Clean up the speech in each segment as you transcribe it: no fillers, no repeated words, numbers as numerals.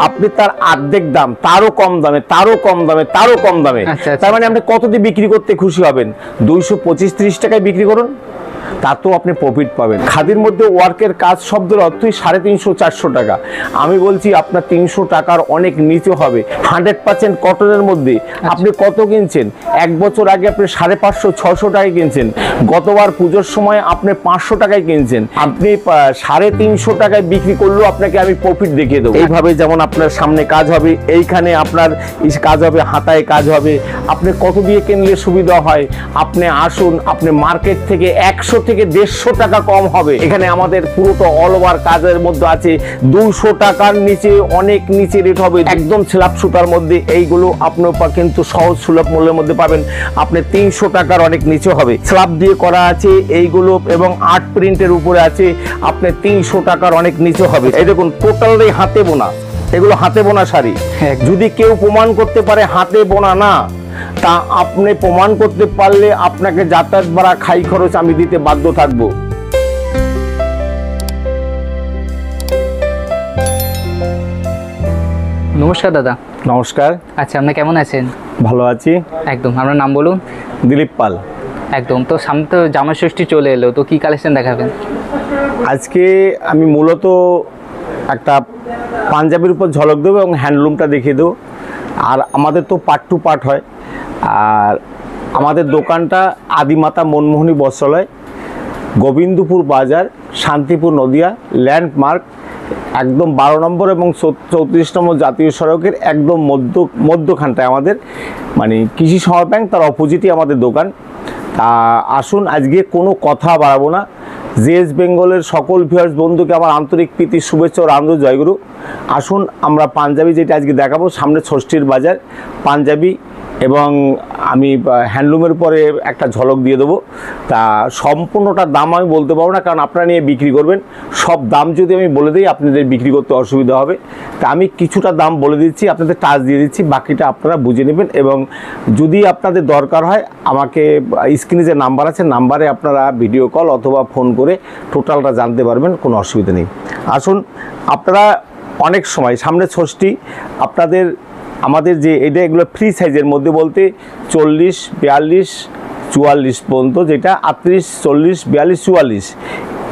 আপনি তার অর্ধেক দাম, তারও কম দামে, তারও কম দামে, তারও কম দামে। তার মানে আপনি কত দিয়ে বিক্রি করতে খুশি হবেন? 225-30 টাকায় বিক্রি করুন, তাতেও আপনি প্রফিট পাবেন। খাদির মধ্যে ওয়ার্কের কাজ শব্দের অর্থই 350-400 টাকা। আমি বলছি আপনার 300 টাকার অনেক নিচে হবে। 100% কটনের মধ্যে আপনি কত কিনছেন? 1 বছর আগে আপনি 550-600 টাকায় কিনছেন, গতবার পুজোর সময় আপনি 500 টাকায় কিনছেন। আপনি 350 টাকায় বিক্রি করলেও আপনাকে আমি প্রফিট দেখিয়ে দেবো। এইভাবে যেমন আপনার সামনে কাজ হবে, এইখানে আপনার কাজ হবে, হাতায় কাজ হবে। আপনি কত দিয়ে কিনলে সুবিধা হয়? আপনি আসুন, আপনি মার্কেট থেকে 100 থেকে 150 টাকা কম হবে। এখানে আমাদের পুরোটা অল ওভার কাজের মধ্যে আছে। 200 টাকার নিচে, অনেক নিচে রেট হবে। একদম স্ল্যাব সুতার মধ্যে এইগুলো আপনার কিন্তু সহজ সুলভ মূল্যের মধ্যে পাবেন। আপনি 300 টাকার অনেক নিচে হবে। স্ল্যাব দিয়ে করা আছে এইগুলো এবং আর্ট প্রিন্টের উপরে আছে, আপনি 300 টাকার অনেক নিচে হবে। এই দেখুন টোটালি হাতে বোনা, এগুলো হাতে বোনা শাড়ি। যদি কেউ প্রমাণ করতে পারে হাতে বোনা না, তা আপনি প্রমাণ করতে পারলে আপনাকে যাতায়াত ভাড়া, খাই খরচ আমি দিতে বাধ্য থাকবো। নমস্কার দাদা। নমস্কার। আচ্ছা, আপনি কেমন আছেন? ভালো আছি। একদম। আপনার নাম বলুন। দিলীপ পাল। একদম। তো সামনে তো জামা ষষ্ঠী চলে এলো, তো কি কালেকশন দেখাবেন? আজকে আমি মূলত একটা পাঞ্জাবির উপর ঝলক দেবো এবং হ্যান্ডলুমটা দেখিয়ে দেবো। আর আমাদের তো পার্ট টু পার্ট হয়। আর আমাদের দোকানটা আদিমাতা মনমোহনী বস্ত্রালয়, গোবিন্দপুর বাজার, শান্তিপুর নদিয়া, ল্যান্ডমার্ক একদম 12 নম্বর এবং 34 নম্বর জাতীয় সড়কের একদম মধ্যখানটায় আমাদের, মানে কৃষি সমবায় ব্যাংক তার অপোজিটই আমাদের দোকান। তা আসুন, আজকে কোনো কথা বাড়াবো না। জেএস বেঙ্গলের সকল ভিউয়ার্স বন্ধুকে আমার আন্তরিক প্রীতি, শুভেচ্ছা ও আনন্দ জয়গুরু। আসুন আমরা পাঞ্জাবি যেটা আজকে দেখাবো, সামনে ষষ্ঠীর বাজার পাঞ্জাবি এবং আমি হ্যান্ডলুমের পরে একটা ঝলক দিয়ে দেবো। তা সম্পূর্ণটা দাম আমি বলতে পারবো না, কারণ আপনারা নিয়ে বিক্রি করবেন। সব দাম যদি আমি বলে দিই আপনাদের বিক্রি করতে অসুবিধা হবে। তা আমি কিছুটা দাম বলে দিচ্ছি, আপনাদের টাচ দিয়ে দিচ্ছি, বাকিটা আপনারা বুঝে নেবেন। এবং যদি আপনাদের দরকার হয় আমাকে স্ক্রিনে যে নাম্বার আছে, নাম্বারে আপনারা ভিডিও কল অথবা ফোন করে টোটালটা জানতে পারবেন, কোনো অসুবিধা নেই। আসুন, আপনারা অনেক সময় সামনে ষষ্ঠী, আপনাদের আমাদের যে এটা এগুলো ফ্রি সাইজের মধ্যে বলতে 40, 42, 44 পর্যন্ত, যেটা 38, 40, 42, 44,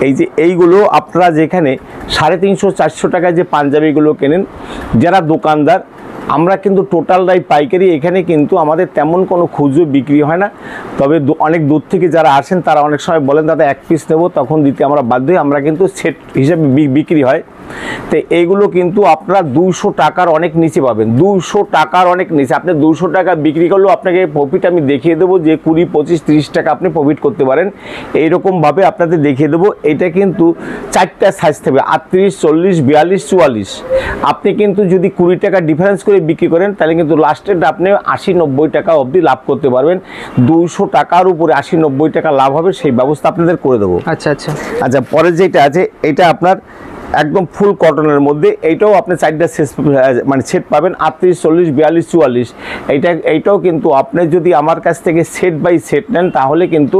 এই যে এইগুলো আপনারা যেখানে 350-400 টাকায় যে পাঞ্জাবিগুলো কেনেন, যারা দোকানদার, আমরা কিন্তু টোটালটাই পাইকারি। এখানে কিন্তু আমাদের তেমন কোনো খুচরো বিক্রি হয় না। তবে অনেক দূর থেকে যারা আসেন তারা অনেক সময় বলেন দাদা 1 পিস নেবো, তখন দিতে আমরা বাধ্য হই। আমরা কিন্তু সেট হিসেবে বিক্রি হয়। তো এইগুলো কিন্তু আপনারা 200 টাকার অনেক নিচে পাবেন। 200 টাকার অনেক নিচে। আপনি 200 টাকা বিক্রি করলেও আপনাকে প্রফিট আমি দেখিয়ে দেবো যে 20, 25, 30 টাকা আপনি প্রফিট করতে পারেন। এইরকমভাবে আপনাদের দেখিয়ে দেবো। এটা কিন্তু 4টা সাইজ থাকবে, 38, 40, 42, 44। আপনি কিন্তু যদি 20 টাকা ডিফারেন্স করে বিক্রি করেন, তাহলে কিন্তু লাস্টেরটা আপনি 80-90 টাকা অবধি লাভ করতে পারবেন। 200 টাকার উপরে 80-90 টাকা লাভ হবে, সেই ব্যবস্থা আপনাদের করে দেবো। আচ্ছা আচ্ছা আচ্ছা, পরে যেটা আছে এটা আপনার একদম ফুল কটনের মধ্যে, এইটাও আপনি 4টা মানে সেট পাবেন, 38, 40, 42, 44। এইটাও কিন্তু আপনি যদি আমার কাছ থেকে সেট বাই সেট নেন, তাহলে কিন্তু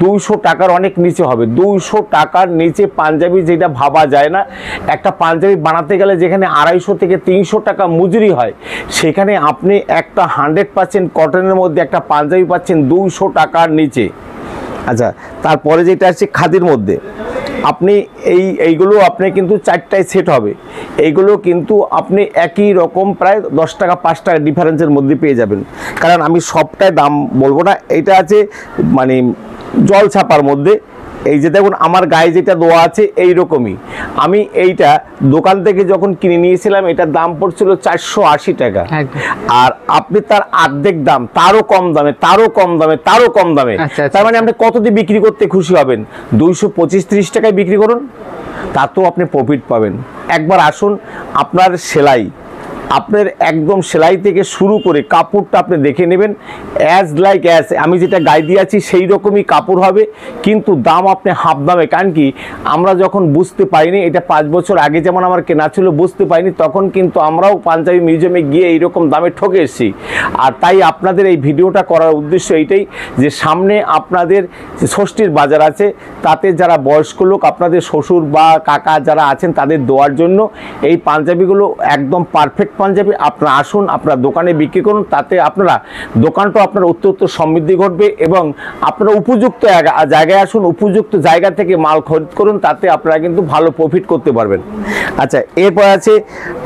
200 টাকার অনেক নিচে হবে। 200 টাকার নিচে পাঞ্জাবি যেটা ভাবা যায় না। একটা পাঞ্জাবি বানাতে গেলে যেখানে 250 থেকে 300 টাকা মজুরি হয়, সেখানে আপনি একটা 100% কটনের মধ্যে একটা পাঞ্জাবি পাচ্ছেন 200 টাকার নিচে। আচ্ছা, তারপরে যেটা আছে খাদির মধ্যে, আপনি এইগুলো আপনি কিন্তু 4টায় সেট হবে। এইগুলো কিন্তু আপনি একই রকম প্রায় 10 টাকা 5 টাকা ডিফারেন্সের মধ্যে পেয়ে যাবেন। কারণ আমি সবটাই দাম বলবো না। এটা আছে মানে জল ছাপার মধ্যে। এই যে দেখুন আমার গায়ে যেটা দেওয়া আছে এইরকমই। আমি এইটা দোকান থেকে যখন কিনে নিয়েছিলাম, এটার দাম পড়ছিল 480 টাকা। আর আপনি তার অর্ধেক দাম, তারও কম দামে, তারও কম দামে, তারও কম দামে। তার মানে আপনি কত দিয়ে বিক্রি করতে খুশি হবেন? 225-30 টাকায় বিক্রি করুন, তাতেও আপনি প্রফিট পাবেন। একবার আসুন, আপনার সেলাই, আপনার একদম সেলাই থেকে শুরু করে কাপড়টা আপনি দেখে নেবেন, অ্যাজ লাইক অ্যাজ আমি যেটা গায়ে দিয়ে আছি সেই রকমই কাপড় হবে, কিন্তু দাম আপনি হাফ দামে। কারণ কি আমরা যখন বুঝতে পারিনি, এটা 5 বছর আগে যেমন আমার কেনা ছিল বুঝতে পারিনি, তখন কিন্তু আমরাও পাঞ্জাবি মিউজিয়ামে গিয়ে এইরকম দামে ঠকে এসেছি। আর তাই আপনাদের এই ভিডিওটা করার উদ্দেশ্য এইটাই যে সামনে আপনাদের যে ষষ্ঠীর বাজার আছে, তাতে যারা বয়স্ক লোক আপনাদের শ্বশুর বা কাকা যারা আছেন তাদের দেওয়ার জন্য এই পাঞ্জাবিগুলো একদম পারফেক্ট পাঞ্জাবি। আপনারা আসুন, আপনার দোকানে বিক্রি করুন, তাতে আপনারা দোকানটা আপনার উত্তর সমৃদ্ধি ঘটবে এবং আপনারা উপযুক্ত জায়গায় আসুন, উপযুক্ত জায়গা থেকে মাল খরিদ করুন, তাতে আপনারা কিন্তু ভালো প্রফিট করতে পারবেন। আচ্ছা, এরপর আছে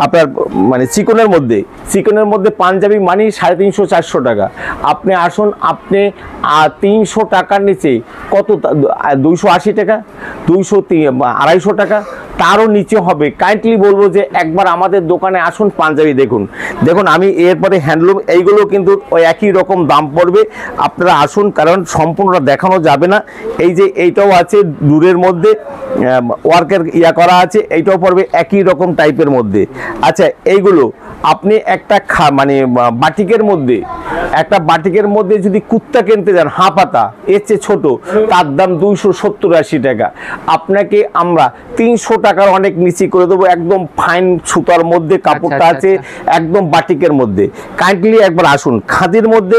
আপনার মানে চিকনের মধ্যে পাঞ্জাবি মানি 350-400 টাকা। আপনি আসুন, আপনি 300 টাকার নিচে কত 280 টাকা, 200-250 টাকা, তারও নিচে হবে। কাইন্ডলি বলবো যে একবার আমাদের দোকানে আসুন, পাঞ্জাবি দেখুন। আমি এরপরে হ্যান্ডলুম এইগুলো কিন্তু ওই একই রকম দাম পড়বে, আপনারা আসুন, কারণ সম্পূর্ণটা দেখানো যাবে না। এই যে এইটাও আছে দূরের মধ্যে ওয়ার্কের করা আছে, এইটাও পড়বে একই রকম টাইপের মধ্যে। আচ্ছা, এইগুলো আপনি একটা মানে বাটিকের মধ্যে যদি কুত্তা কিনতে যান হাফাতা এর চেয়ে ছোট, তার দাম 270-80 টাকা। আপনাকে আমরা 300 টাকার অনেক নিচে করে দেবো, একদম ফাইন সুতার মধ্যে কাপড়টা আছে, একদম বাটিকের মধ্যে। কাইন্ডলি একবার আসুন। খাদির মধ্যে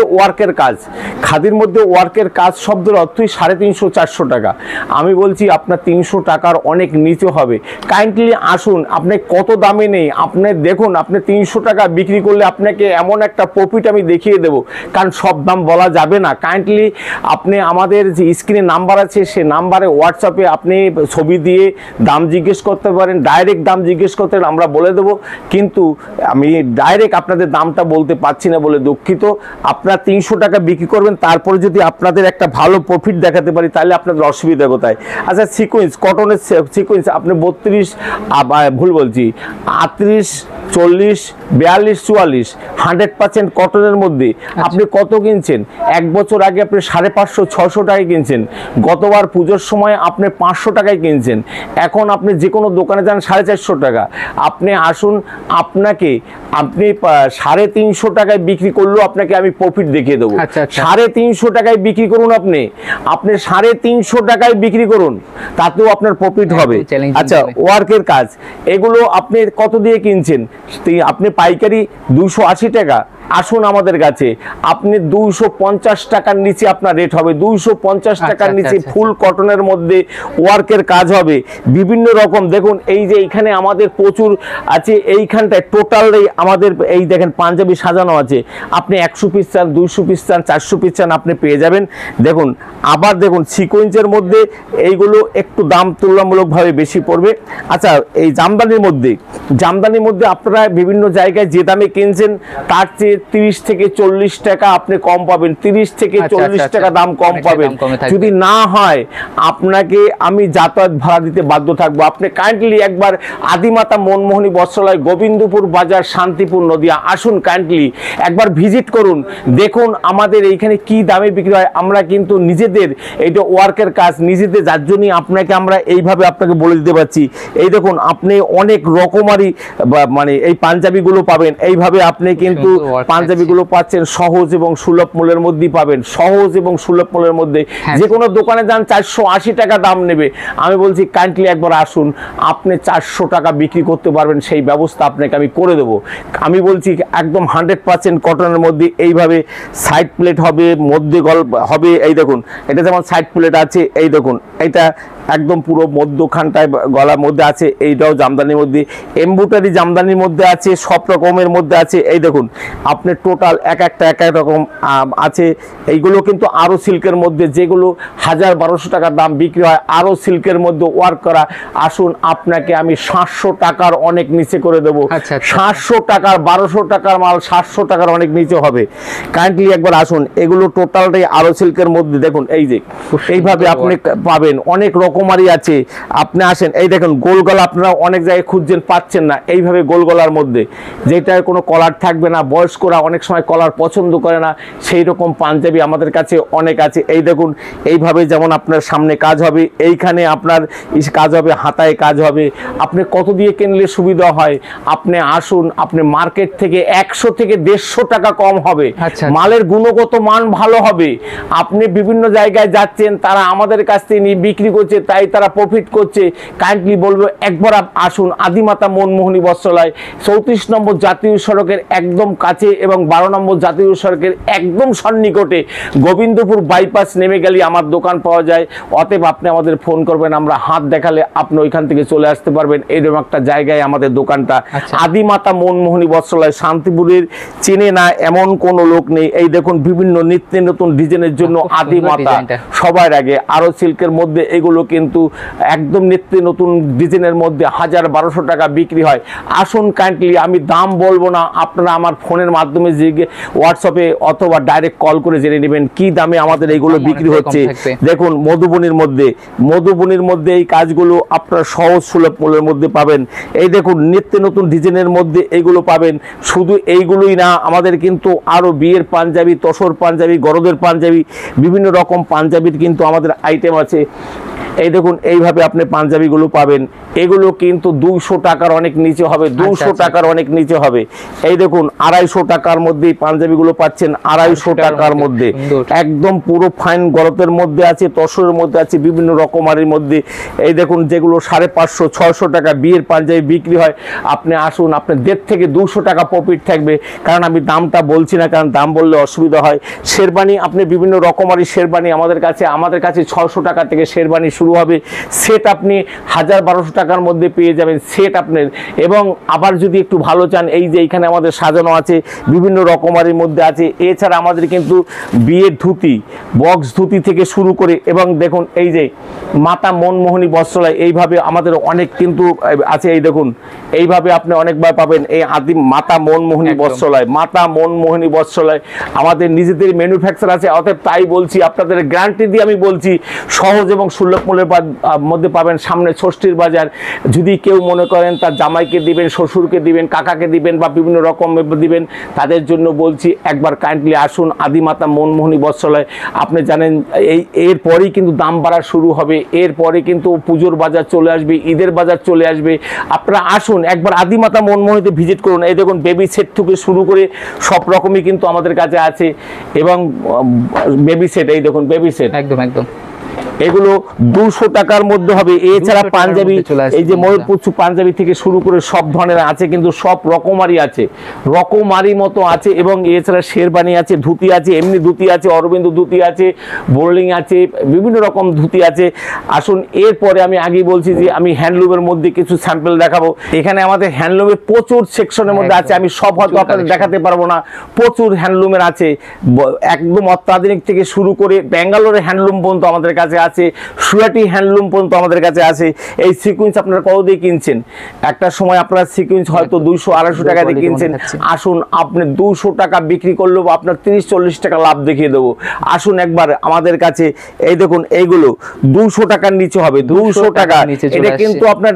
ওয়ার্কের কাজ শব্দের অর্থই 350-400 টাকা। আমি বলছি আপনার 300 টাকার অনেক নিচে হবে। কাইন্ডলি আসুন, আপনি কত দামে নেই আপনি দেখুন, আপনি 300 টাকা বিক্রি করলে আপনাকে এমন একটা প্রফিট আমি দেখিয়ে দেবো, কারণ সব দাম বলা যাবে না। কাইন্ডলি আপনি আমাদের যে স্ক্রিনে নাম্বার আছে সে নাম্বারে হোয়াটসঅ্যাপে আপনি ছবি দিয়ে দাম জিজ্ঞেস করতে পারেন, ডাইরেক্ট দাম জিজ্ঞেস করতে আমরা বলে দেবো, কিন্তু আমি ডাইরেক্ট আপনাদের দামটা বলতে পারছি না বলে দুঃখিত। আপনারা 300 টাকা বিক্রি করবেন, তারপরে যদি আপনাদের একটা ভালো প্রফিট দেখাতে পারি তাহলে আপনাদের অসুবিধা কোথায়? আচ্ছা, সিকোয়েন্স, কটনের সিকোয়েন্স আপনি 32 ভুল বলছি 38, 40, 42, 44 100% কটনের মধ্যে আপনি কত কিনছেন? 1 বছর আগে আপনি 550-600 টাকায় কিনছেন, গতবার পুজোর সময় আপনি 500 টাকায় কিনছেন, এখন আপনি যে কোনো দোকানে যান 450 টাকা। আপনি আসুন, আপনি 350 টাকায় বিক্রি করলেও আপনাকে আমি প্রফিট দেখিয়ে দেবো। 350 টাকায় বিক্রি করুন, আপনি 350 টাকায় বিক্রি করুন, তাতেও আপনার প্রফিট হবে। আচ্ছা, ওয়ার্কের কাজ এগুলো আপনি কত দিয়ে কিনছেন? আপনি পাইকারি 280 টাকা। আসুন আমাদের কাছে, আপনি 250 টাকার নিচে আপনার রেট হবে, 250 টাকার নিচে ফুল কটনের মধ্যে ওয়ার্কের কাজ হবে বিভিন্ন রকম। দেখুন এই যে এইখানে আমাদের প্রচুর আছে, এইখানটায় টোটাল আমাদের এই দেখেন পাঞ্জাবি সাজানো আছে। আপনি 100 পিস চান, 200 পিস চান, 400 পিস চান, আপনি পেয়ে যাবেন। দেখুন আবার দেখুন সিকোয়েন্সের মধ্যে এইগুলো একটু দাম তুলনামূলকভাবে বেশি পড়বে। আচ্ছা, এই জামদানির মধ্যে আপনারা বিভিন্ন জায়গায় যে দামে কিনছেন তার চেয়ে 30 থেকে 40 টাকা আপনি কম পাবেন, 30 থেকে 40 টাকা দাম কম পাবেন। যদি না হয় আপনাকে আমি যাতায়াত ভাড়া দিতে বাধ্য থাকবো। আপনি কাইন্ডলি একবার আদিমাতা মনমোহনী বস্ত্রালয়, গোবিন্দপুর বাজার, শান্তিপুর, নদিয়া আসুন, কাইন্ডলি একবার ভিজিট করুন, দেখুন আমাদের এইখানে কি দামে বিক্রি হয়। আমরা কিন্তু নিজেদের এইটা ওয়ার্কের কাজ নিজেদের, যার জন্যই আপনাকে আমরা এইভাবে আপনাকে বলে দিতে পারছি। এই দেখুন আপনি অনেক রকমারি মানে এই পাঞ্জাবিগুলো পাবেন, এইভাবে আপনি কিন্তু পাঞ্জাবিগুলো পাচ্ছেন সহজ এবং সুলভ মূল্যের মধ্যেই পাবেন, সহজ এবং সুলভ মূল্যের মধ্যে। যে কোনো দোকানে যান 480 টাকা দাম নেবে, আমি বলছি কাইন্ডলি একবার আসুন, আপনি 400 টাকা বিক্রি করতে পারবেন, সেই ব্যবস্থা আপনাকে আমি করে দেবো। আমি বলছি একদম 100% কটনের মধ্যে এইভাবে সাইড প্লেট হবে, মধ্যে গল হবে। এই দেখুন এটা যেমন সাইড প্লেট আছে, এই দেখুন এটা একদম পুরো মধ্যখানটায় গলার মধ্যে আছে, এইটাও জামদানির মধ্যে, এমব্রয়ডারি জামদানির মধ্যে আছে, সব রকমের মধ্যে আছে। এই দেখুন আপনি টোটাল এক এক রকম আছে। এইগুলো কিন্তু আরও সিল্কের মধ্যে, যেগুলো 1000-1200 টাকার দাম বিক্রি হয়, আরও সিল্কের মধ্যে ওয়ার্ক করা। আসুন, আপনাকে আমি 700 টাকার অনেক নিচে করে দেবো। 700 টাকার 1200 টাকার মাল 700 টাকার অনেক নিচে হবে। কাইন্ডলি একবার আসুন, এগুলো টোটালটাই আরও সিল্কের মধ্যে। দেখুন এই যে এইভাবে আপনি পাবেন অনেক রকম রকমারি আছে। আপনি আসেন, এই দেখেন গোল গলা আপনারা অনেক জায়গায় খুঁজছেন পাচ্ছেন না, এইভাবে গোল গলার মধ্যে যেটার কোনো কলার থাকবে না, বয়স্করা অনেক সময় কলার পছন্দ করে না, সেই রকম পাঞ্জাবি আমাদের কাছে অনেক আছে। এই দেখুন এইভাবে যেমন আপনার সামনে কাজ হবে, এইখানে আপনার কাজ হবে, হাতায় কাজ হবে। আপনি কত দিয়ে কিনলে সুবিধা হয়, আপনি আসুন, আপনি মার্কেট থেকে 100 থেকে 150 টাকা কম হবে। আচ্ছা। মালের গুণগত মান ভালো হবে। আপনি বিভিন্ন জায়গায় যাচ্ছেন, তারা আমাদের কাছ থেকে নিয়ে বিক্রি করছে, তাই তারা প্রফিট করছে। কাইন্ডলি বলবো একবার আসুন আদিমাতা মনমোহনী বস্ত্রালয়, 34 নম্বর জাতীয় সড়কের একদম কাছে এবং 12 নম্বর জাতীয় সড়কের একদম সন্নিকটে গোবিন্দপুর বাইপাস নেমে গেলে আমার দোকান পাওয়া যায়। অতএব আপনি আমাদের ফোন করবেন, আমরা হাত দেখালে আপনি ওইখান থেকে চলে আসতে পারবেন। এইরকম একটা জায়গায় আমাদের দোকানটা। আচ্ছা। আদিমাতা মনমোহনী বস্ত্রালয়, শান্তিপুরের চেনে না এমন কোনো লোক নেই। এই দেখুন বিভিন্ন নিত্য নতুন ডিজাইনের জন্য খুব সুন্দর আদিমাতা ডিজাইনটা। সবার আগে। আরো সিল্কের মধ্যে এগুলো কিন্তু একদম নিত্য নতুন ডিজাইনের মধ্যে 1000-1200 টাকা বিক্রি হয়। আসুন কাইন্ডলি, আমি দাম বলবো না, আপনারা আমার ফোনের মাধ্যমে হোয়াটসঅ্যাপে অথবা ডাইরেক্ট কল করে জেনে নেবেন কি দামে আমাদের এইগুলো দাম বিক্রি অনেকটাই কম হচ্ছে। থাকবে। দেখুন মধুবনির মধ্যে এই কাজগুলো আপনারা সহজ সুলভ মূল্যের মধ্যে পাবেন। এই দেখুন নিত্য নতুন ডিজাইনের মধ্যে এইগুলো পাবেন। শুধু এইগুলোই না, আমাদের কিন্তু আরো বিয়ের পাঞ্জাবি, তসর পাঞ্জাবি, গরদের পাঞ্জাবি, বিভিন্ন রকম পাঞ্জাবির কিন্তু আমাদের আইটেম আছে। এই দেখুন এইভাবে আপনি পাঞ্জাবিগুলো পাবেন। এগুলো কিন্তু 200 টাকার অনেক নিচে হবে, 200 টাকার অনেক নিচে হবে। এই দেখুন 250 টাকার মধ্যে এই পাঞ্জাবিগুলো পাচ্ছেন, 250 টাকার মধ্যে সুন্দর। একদম পুরো ফাইন গরতের মধ্যে আছে, তসরের মধ্যে আছে, বিভিন্ন রকমারির মধ্যে। এই দেখুন যেগুলো 550-600 টাকা বিয়ের পাঞ্জাবি বিক্রি হয়, আপনি আসুন, আপনার 150 থেকে 200 টাকা প্রফিট থাকবে। কারণ আমি দামটা বলছি না, কারণ দাম বললে অসুবিধা হয়। শেরবানি, আপনি বিভিন্ন রকমারি শেরবানি আমাদের কাছে 600 টাকা থেকে শেরবানি শুরু হবে। সেট আপনি 1000-1200 টাকার মধ্যে পেয়ে যাবেন সেট আপনার। এবং আবার যদি একটু ভালো চান, এই যে এইখানে আমাদের সাজানো আছে বিভিন্ন রকমারির মধ্যে আছে। এছাড়া আমাদের কিন্তু বিয়ের ধুতি, বক্স ধুতি থেকে শুরু করে, এবং দেখুন এই যে মাতা মনমোহনী বস্ত্রালয়, এইভাবে আমাদের অনেক কিন্তু আছে। এই দেখুন এইভাবে আপনি অনেকবার পাবেন এই মাতা মনমোহনী একদম। বস্ত্রালয়, মাতা মনমোহনী বস্ত্রালয় আমাদের নিজেদের ম্যানুফ্যাকচার আছে। অতএব তাই বলছি, আপনাদের গ্যারান্টি দিয়ে আমি বলছি, সহজ এবং সুলভ মূল্যের মধ্যে পাবেন। সামনে ষষ্ঠীর বাজার, যদি কেউ মনে করেন তার জামাইকে দিবেন, শ্বশুরকে দিবেন, কাকাকে দিবেন বা বিভিন্ন রকম দিবেন, তাদের জন্য বলছি একবার কাইন্ডলি আসুন আদিমাতা মনমোহনী বস্ত্রালয়। আপনি জানেন এরপরেই কিন্তু দাম বাড়া শুরু হবে, এরপরে কিন্তু পুজোর বাজার চলে আসবে, ঈদের বাজার চলে আসবে। আপনারা আসুন একবার আদিমাতা মনমোহনীতে ভিজিট করুন। এই দেখুন বেবি সেট থেকে শুরু করে সব রকমই কিন্তু আমাদের কাছে আছে। এবং বেবি সেট, এই দেখুন বেবি সেট একদম একদম এগুলো 200 টাকার মধ্যে হবে। এছাড়া 200 টাকার পাঞ্জাবি, মধ্যে চলে আসবে। এই যে ময়ূরপুচ্ছু পাঞ্জাবি থেকে শুরু করে সব ধরনের আছে, কিন্তু সব রকমারি আছে, রকমারি মতো আছে। এবং এছাড়া শেরবানি আছে, ধুতি আছে, এমনি ধুতি আছে, অরবিন্দ ধুতি আছে, বোর্লিং আছে, বিভিন্ন রকম ধুতি আছে। আসুন এরপরে আমি আগেই বলছি যে আমি হ্যান্ডলুমের মধ্যে কিছু স্যাম্পল দেখাবো। এখানে আমাদের হ্যান্ডলুমের প্রচুর সেকশনের মধ্যে আছে, আমি সব হয়তো আপনাদের দেখাতে পারবো না। প্রচুর হ্যান্ডলুমের আছে, একদম অত্যাধুনিক থেকে শুরু করে ব্যাঙ্গালোরের হ্যান্ডলুম পর্যন্ত আমাদের কাছে আছে, সুরাটি হ্যান্ডলুম পর্যন্ত আমাদের কাছে আছে। এই সিকুয়েন্স আপনারা কত দিয়ে কিনছেন? একটা সময় আপনারা সিকুয়েন্স হয়তো 200-250 টাকা দিয়ে কিনছেন। আসুন আপনি 200 টাকা বিক্রি করলেও আপনার 30-40 টাকা লাভ দেখিয়ে দেবো। আসুন একবার আমাদের কাছে। এই দেখুন এইগুলো 200 টাকার নিচে হবে, 200 টাকা। এটা কিন্তু আপনার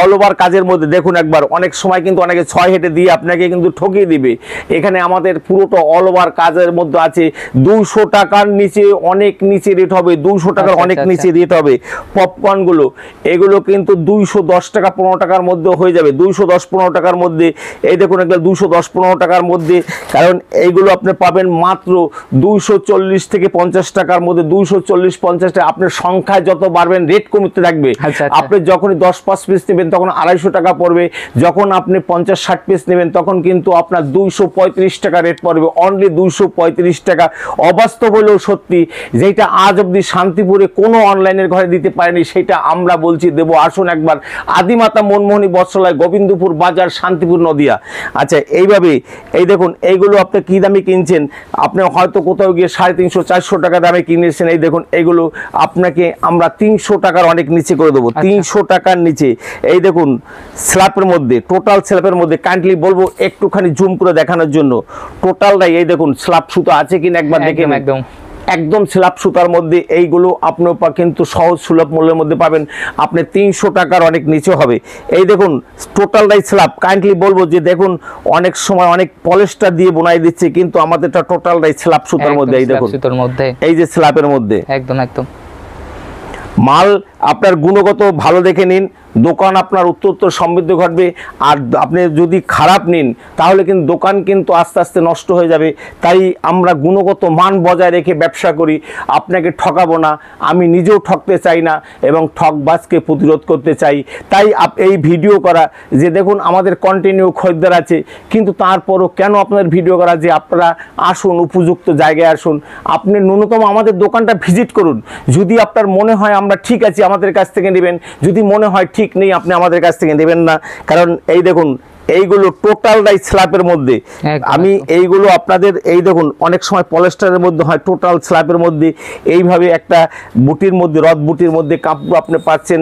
অল ওভার কাজের মধ্যে। দেখুন একবার, অনেক সময় কিন্তু অনেকে 6 হেঁটে দিয়ে আপনাকে কিন্তু ঠকিয়ে দিবে। এখানে আমাদের পুরোটা অল ওভার কাজের মধ্যে আছে। 200 টাকার নিচে, অনেক নিচে রেট হবে, 200 টাকার অনেক নিচে রেট হবে। পপকর্ন গুলো এগুলো কিন্তু 210 টাকা 15 টাকার মধ্যে হয়ে যাবে, 210-15 টাকার মধ্যে। এই দেখুন একটা 210-15 টাকার মধ্যে, কারণ এইগুলো আপনি পাবেন মাত্র 240 থেকে 50 টাকার মধ্যে। 240-50 টাকা। আপনার সংখ্যায় যত বাড়বেন রেট কমতে থাকবে। আপনি যখনই 10-5 পিস নেবেন তখন 250 টাকা পড়বে, যখন আপনি 50-60 পিস নেবেন তখন কিন্তু আপনার 235 টাকা রেট পড়বে, অনলি 235 টাকা। অবাস্তব হলেও সত্যি, যেটা আজ অব্দি শান্তিপুরে কোনো অনলাইনের ঘরে দিতে পারেনি, সেটা আমরা বলছি দেবো। আসুন একবার আদিমাতা মনমোহনী বস্ত্রালয়, গোবিন্দপুর বাজার, শান্তিপুর, নদিয়া। আচ্ছা এইভাবে এই দেখুন এইগুলো আপনি কি দামে কিনছেন? আপনি হয়তো কোথাও গিয়ে 350-400 টাকা দামে কিনেছেন। এই দেখুন এইগুলো আপনাকে আমরা 300 টাকার অনেক নিচে করে দেবো, 300 টাকার নিচে। এই দেখুন স্ল্যাপের মধ্যে, টোটাল স্ল্যাপের মধ্যে কাইন্ডলি বলবো একটুখানি জুম করে দেখানোর জন্য টোটালটাই। এই দেখুন স্ল্যাপ সুতো আছে কিনা একবার দেখে একদম একদম স্ল্যাব সুতার মধ্যে এইগুলো আপনার কিন্তু সহজ সুলভ মূল্যের মধ্যে পাবেন। আপনি 300 টাকার অনেক নিচে হবে। এই দেখুন টোটালটাই স্ল্যাব। কাইন্ডলি বলবো যে দেখুন অনেক সময় অনেক পলিস্টার দিয়ে বোনাই দিচ্ছে, কিন্তু আমাদেরটা টোটালটাই স্ল্যাব সুতার মধ্যে। এই দেখুন সুতোর মধ্যে, এই যে স্ল্যাবের মধ্যে একদম একদম মাল আপনার গুণগত ভালো দেখে নিন, দোকান আপনার উত্তরোত্তর সমৃদ্ধ ঘটবে। আর আপনি যদি খারাপ নিন তাহলে কিন্তু দোকান কিন্তু আস্তে আস্তে নষ্ট হয়ে যাবে। তাই আমরা গুণগত মান বজায় রেখে ব্যবসা করি, আপনাকে ঠকাবো না, আমি নিজেও ঠকতে চাই না এবং ঠকবাজকে প্রতিরোধ করতে চাই। তাই এই ভিডিও করা যে দেখুন আমাদের কন্টিনিউ খরিদ্দার আছে, কিন্তু তারপরও কেন আপনাদের ভিডিও করা যে আপনারা আসুন, উপযুক্ত জায়গায় আসুন, আপনি ন্যূনতম আমাদের দোকানটা ভিজিট করুন। যদি আপনার মনে হয় আমরা ঠিক আছি আমাদের কাছ থেকে নেবেন, যদি মনে হয় ঠিক নেই আপনি আমাদের কাছ থেকে নেবেন না। কারণ এই দেখুন এইগুলো টোটালটাই স্ল্যাবের মধ্যে। আমি এইগুলো আপনাদের এই দেখুন অনেক সময় পলিস্টারের মধ্যে হয়, টোটাল স্ল্যাবের মধ্যে এইভাবে একটা বুটির মধ্যে রদ বুটির মধ্যে কাপড় আপনি পাচ্ছেন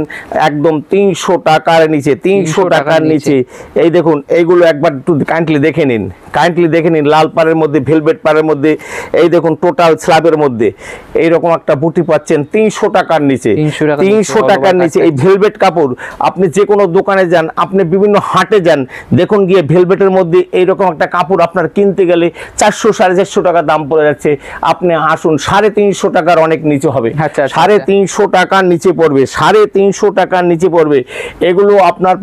একদম 300 টাকার নিচে, 300 টাকার নিচে। এই দেখুন এইগুলো একবার একটু কাইন্ডলি দেখে নিন, কাইন্ডলি দেখে নিন। লাল পাড়ের মধ্যে, ভেলভেট পাড়ের মধ্যে, এই দেখুন টোটাল স্ল্যাবের মধ্যে এইরকম একটা বুটি পাচ্ছেন 300 টাকার নিচে, 300 টাকার নিচে। এই ভেলভেট কাপড় আপনি যে কোনো দোকানে যান, আপনি বিভিন্ন হাটে যান, দেখুন গিয়ে ভেলভেটের মধ্যে এইরকম একটা কাপড় আপনার কিনতে গেলে 400-450 টাকা দাম পড়ে যাচ্ছে। আপনি আসুন 350 টাকার অনেক নিচে হবে, 350 টাকার নিচে পড়বে, 350 টাকার নিচে পড়বে। এগুলো আপনার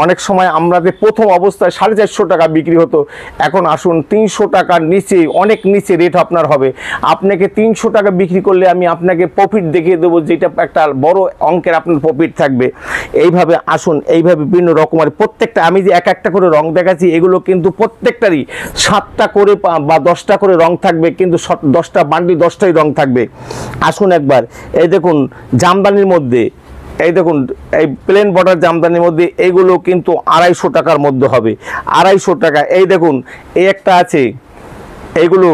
অনেক সময় আমাদের প্রথম অবস্থায় 450 টাকা বিক্রি হতো, এখন আসুন 300 টাকার নিচে, অনেক নিচে রেট আপনার হবে। আপনাকে 300 টাকা বিক্রি করলে আমি আপনাকে প্রফিট দেখিয়ে দেবো, যেটা একটা বড় অঙ্কের আপনার প্রফিট থাকবে। এইভাবে আসুন, এইভাবে বিভিন্ন রকমের প্রত্যেকটা আমি যে এক একটা করে রং দেখাচ্ছি, এগুলো কিন্তু প্রত্যেকটারই 7টা করে বা 10টা করে রং থাকবে, কিন্তু 10টা বান্ডিল 10টাই রং থাকবে। আসুন একবার এই দেখুন জামদানির মধ্যে, এই দেখুন এই প্লেন বর্ডার জামদানির মধ্যে এইগুলো কিন্তু 250 টাকার মধ্যে হবে, 250 টাকা। এই দেখুন এই একটা আছে, এগুলো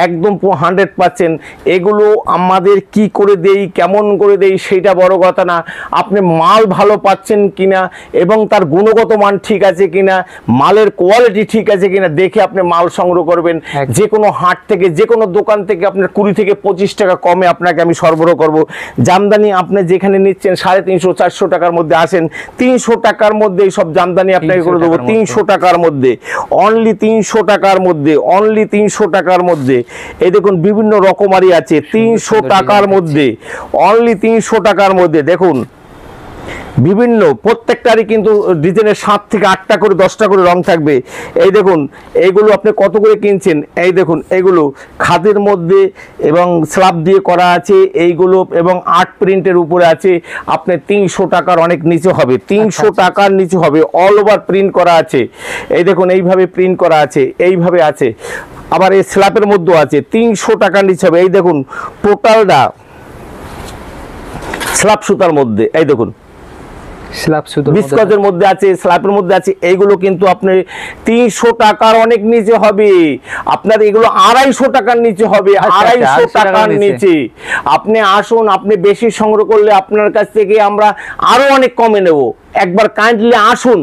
একদম 100%। এগুলো আমাদের কি করে দেই, কেমন করে দেই সেটা বড় কথা না, আপনি মাল ভালো পাচ্ছেন কিনা এবং তার গুণগত মান ঠিক আছে কিনা, মালের কোয়ালিটি ঠিক আছে কিনা দেখে আপনি মাল সংগ্রহ করবেন। যে কোনো হাট থেকে, যে কোনো দোকান থেকে আপনার 20 থেকে 25 টাকা কমে আপনাকে আমি সরবরাহ করব। জামদানি আপনি যেখানে নিচ্ছেন 350-400 টাকার মধ্যে, আসেন 300 টাকার মধ্যে এই সব জামদানি আপনাকে করে দেবো, 300 টাকার মধ্যে, অনলি 300 টাকার মধ্যে, অনলি 300 টাকার মধ্যে। এই দেখুন বিভিন্ন রকমারি আছে 300 টাকার মধ্যে, অনলি 300 টাকার মধ্যে। দেখুন বিভিন্ন প্রত্যেকটারই কিন্তু ডিজাইনের 7 থেকে 8টা করে 10টা করে রং থাকবে। এই দেখুন এইগুলো আপনি কত করে কিনছেন, এই দেখুন এগুলো খাদের মধ্যে এবং স্ল্যাব দিয়ে করা আছে এইগুলো, এবং আর্ট প্রিন্টের উপরে আছে। আপনি 300 টাকার অনেক নিচে হবে, 300 টাকার নিচে হবে, অল ওভার প্রিন্ট করা আছে। এই দেখুন এইভাবে প্রিন্ট করা আছে, এইভাবে আছে। আবার এই স্ল্যাবের মধ্যেও আছে 300 টাকার নিচে হবে। এই দেখুন টোটালটা স্ল্যাব সুতার মধ্যে, এই দেখুন স্ল্যাব সুতো বিস্কজের মধ্যে আছে, স্ল্যাবের মধ্যে আছে। এইগুলো কিন্তু আপনি 300 টাকার অনেক নিচে হবে, আপনার এগুলো 250 টাকার নিচে হবে, 250 টাকার নিচে। আপনি আসুন, আপনি বেশি সংগ্রহ করলে আপনার কাছ থেকে আমরা আরো অনেক কমে নেব। একবার কাইন্ডলি আসুন,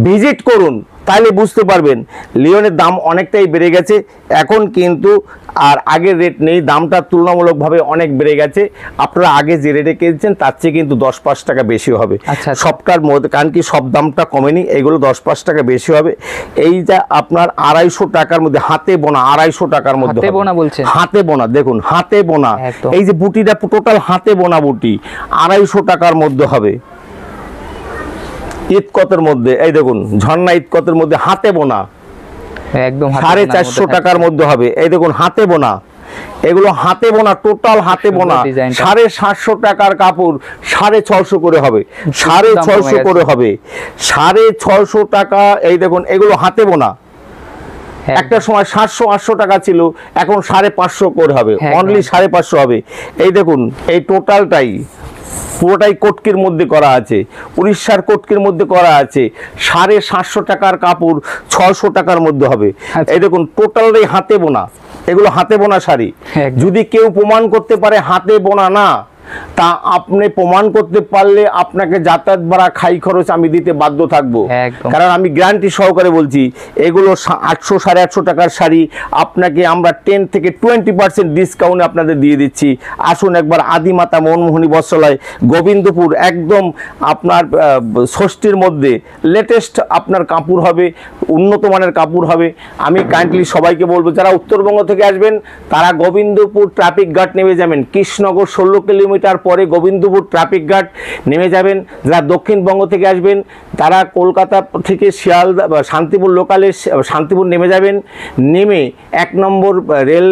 ভিজিট করুন, তাহলে বুঝতে পারবেন। লিওনের দাম অনেকটাই বেড়ে গেছে এখন, কিন্তু আর আগের রেট নেই, দামটা তুলনামূলকভাবে অনেক বেড়ে গেছে। আপনারা আগে যে রেটে কিনছেন তার চেয়ে কিন্তু 10-5 টাকা বেশি হবে সবটার মধ্যে, কারণ কি সব দামটা কমেনি, এগুলো 10-5 টাকা বেশি হবে। এইটা আপনার 250 টাকার মধ্যে, হাতে বোনা 250 টাকার মধ্যে, হাতে বোনা বলছেন, হাতে বোনা। দেখুন হাতে বোনা, এই যে বুটিটা টোটাল হাতে বোনা বুটি 250 টাকার মধ্যে হবে। ইতকতের মধ্যে, এই দেখুন ঝর্ণা ইতকতের মধ্যে হাতে বোনা একদম 450 টাকার মধ্যে হবে। এই দেখুন হাতে বোনা, এগুলো হাতে বোনা, টোটাল হাতে বোনা 750 টাকার কাপড় 650 করে হবে, 650 করে হবে, 650 টাকা। এই দেখুন এগুলো হাতে বোনা, একটা সময় 700-800 টাকা ছিল, এখন 550 করে হবে, অনলি 550 হবে। এই দেখুন এই টোটালটাই পুরোটাই কোটকির মধ্যে করা আছে, উড়িষ্যার কোটকির মধ্যে করা আছে। 750 টাকার কাপড় 600 টাকার মধ্যে হবে। এই দেখুন টোটালটাই হাতে বোনা, এগুলো হাতে বোনা শাড়ি। যদি কেউ প্রমাণ করতে পারে হাতে বোনা না, তা আপনি প্রমাণ করতে পারলে আপনাকে যাতায়াত ভাড়া খাই খরচ আমি দিতে বাধ্য থাকবো। একদম। কারণ আমি গ্যারান্টি সহকারে বলছি, এগুলো 800 850 টাকার শাড়ি আপনাকে আমরা 10 থেকে 20% ডিসকাউন্ট আপনাদের দিয়ে দিচ্ছি। আসুন একবার আদিমাতা মনমোহনী বস্ত্রালয়, গোবিন্দপুর, একদম আপনার ষষ্ঠীর মধ্যে লেটেস্ট আপনার কাপড় হবে, উন্নত মানের কাপড় হবে। আমি কাইন্ডলি সবাইকে বলবো, যারা উত্তরবঙ্গ থেকে আসবেন তারা গোবিন্দপুর ট্রাফিক গার্ড নেমে যাবেন, কৃষ্ণনগর 16 কিলোমিটার পরে গোবিন্দপুর ট্রাফিক গার্ড নেমে যাবেন। যারা দক্ষিণবঙ্গ থেকে আসবেন তারা কলকাতা থেকে শিয়ালদা শান্তিপুর লোকালে শান্তিপুর নেমে যাবেন, নেমে 1 নম্বর রেল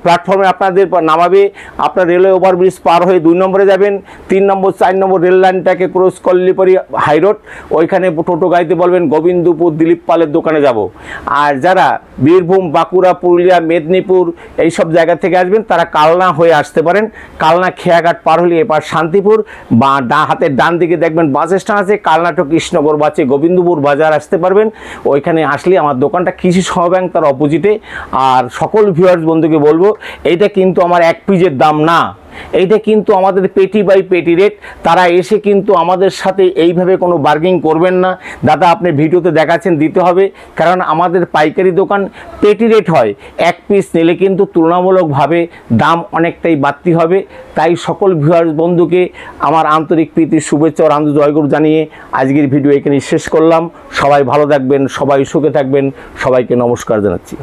প্ল্যাটফর্মে আপনাদের নামাবে। আপনার রেলওয়ে ওভারব্রিজ পার হয়ে 2 নম্বরে যাবেন, 3 নম্বর 4 নম্বর রেল লাইনটাকে ক্রস করলে পরে হাই রোড, ওইখানে টোটো গাড়িতে বলবেন গোবিন্দপুর দিলীপ পালের দোকানে যাব। আর যারা বীরভূম, বাঁকুড়া, পুরুলিয়া, মেদিনীপুর এইসব জায়গা থেকে আসবেন তারা কালনা হয়ে আসতে পারেন। কালনা খেয়াঘাট পার হলে এবার শান্তিপুর, বা হাতের ডান দিকে দেখবেন বাস স্ট্যান্ড আছে, কালনা টু কৃষ্ণনগর বাসে গোবিন্দপুর বাজার আসতে পারবেন। ওইখানে আসলে আমার দোকানটা কৃষি সহ ব্যাংক তার অপোজিটে। আর সকল ভিউয়ার্স বন্ধুকে বলবো, এইটা কিন্তু আমার এক পিসের দাম না, এইটা কিন্তু আমাদের পেটি বাই পেটি রেট। তারা এসে কিন্তু আমাদের সাথে এইভাবে কোনো বার্গেনিং করবেন না, দাদা আপনি ভিডিওতে দেখাচ্ছেন দিতে হবে, কারণ আমাদের পাইকারি দোকান পেটি রেট হয়, এক পিস নিলে কিন্তু তুলনামূলকভাবে দাম অনেকটাই বাড়তি হবে। তাই সকল ভিউয়ার্স বন্ধুকে আমার আন্তরিক প্রীতি, শুভেচ্ছা ও আনন্দ জয়গুরু জানিয়ে আজকের ভিডিও এখানে শেষ করলাম। সবাই ভালো থাকবেন, সবাই সুখে থাকবেন, সবাইকে নমস্কার জানাচ্ছি।